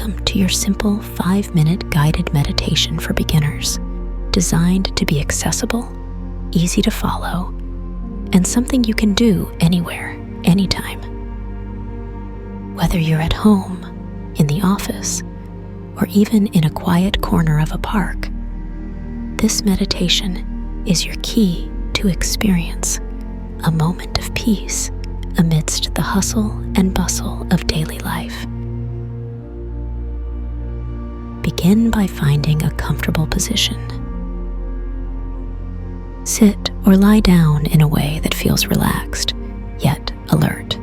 Welcome to your simple 5-minute guided meditation for beginners, designed to be accessible, easy to follow, and something you can do anywhere, anytime. Whether you're at home, in the office, or even in a quiet corner of a park, this meditation is your key to experience a moment of peace amidst the hustle and bustle of daily life. Begin by finding a comfortable position. Sit or lie down in a way that feels relaxed, yet alert.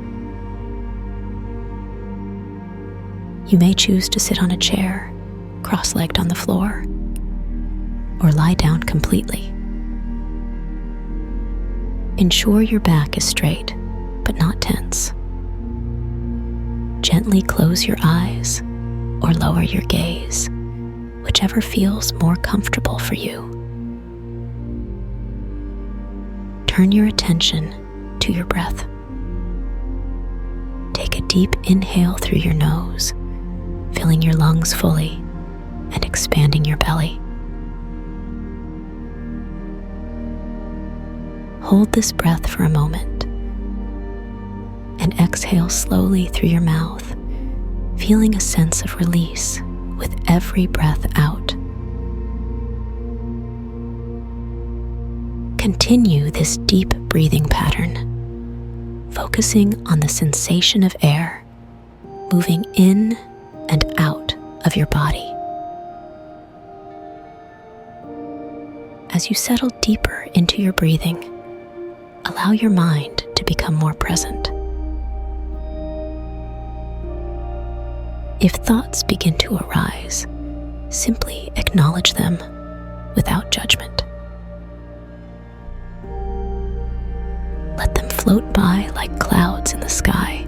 You may choose to sit on a chair, cross-legged on the floor, or lie down completely. Ensure your back is straight, but not tense. Gently close your eyes or lower your gaze, whichever feels more comfortable for you. Turn your attention to your breath. Take a deep inhale through your nose, filling your lungs fully and expanding your belly. Hold this breath for a moment and exhale slowly through your mouth, feeling a sense of release with every breath out. Continue this deep breathing pattern, focusing on the sensation of air moving in and out of your body. As you settle deeper into your breathing, allow your mind to become more present. If thoughts begin to arise, simply acknowledge them without judgment. Let them float by like clouds in the sky,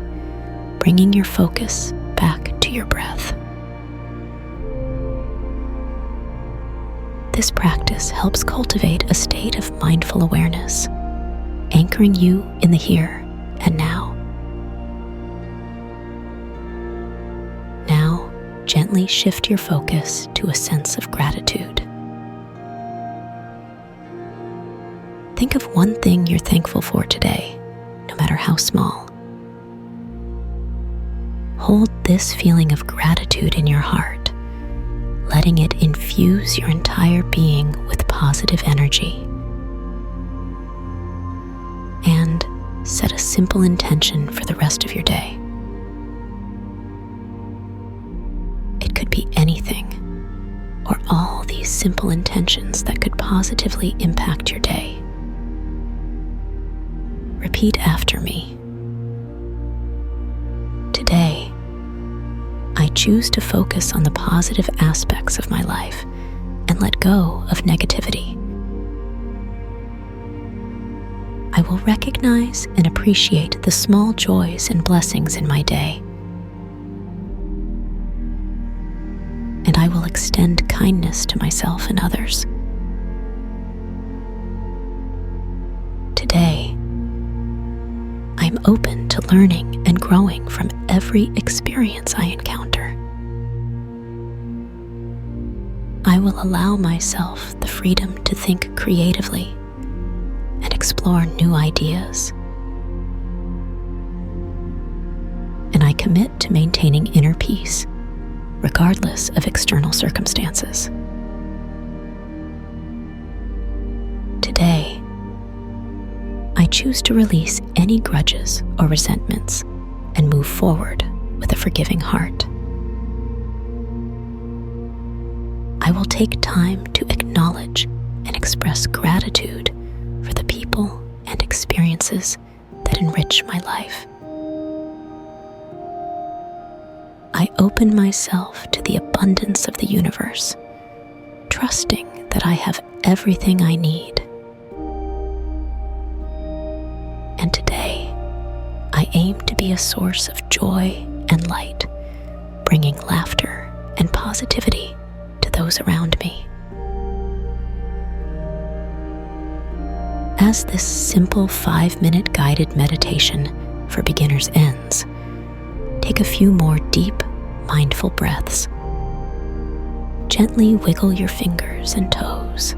bringing your focus back to your breath. This practice helps cultivate a state of mindful awareness, anchoring you in the here and now. Now, gently shift your focus to a sense of gratitude. Think of one thing you're thankful for today, no matter how small. Hold this feeling of gratitude in your heart, letting it infuse your entire being with positive energy. And set a simple intention for the rest of your day. It could be anything, or all these simple intentions that could positively impact your day. Repeat after me. Today, I choose to focus on the positive aspects of my life and let go of negativity. I will recognize and appreciate the small joys and blessings in my day. And I will extend kindness to myself and others. Today, I am open to learning and growing from every experience I encounter. I will allow myself the freedom to think creatively and explore new ideas. And I commit to maintaining inner peace, regardless of external circumstances. Today, I choose to release any grudges or resentments and move forward with a forgiving heart. I will take time to acknowledge and express gratitude for the people and experiences that enrich my life. I open myself to the abundance of the universe, trusting that I have everything I need. And today, I aim to be a source of joy and light, bringing laughter and positivity to those around me. As this simple 5-minute guided meditation for beginners ends, take a few more deep, mindful breaths. Gently wiggle your fingers and toes,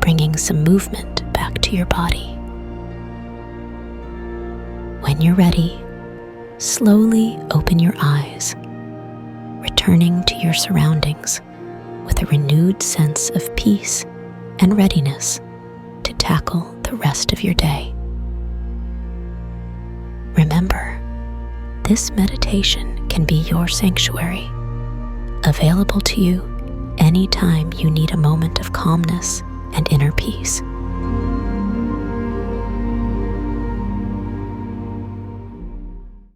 bringing some movement back to your body. When you're ready, slowly open your eyes, returning to your surroundings with a renewed sense of peace and readiness to tackle the rest of your day. Remember, this meditation can be your sanctuary, available to you anytime you need a moment of calmness and inner peace.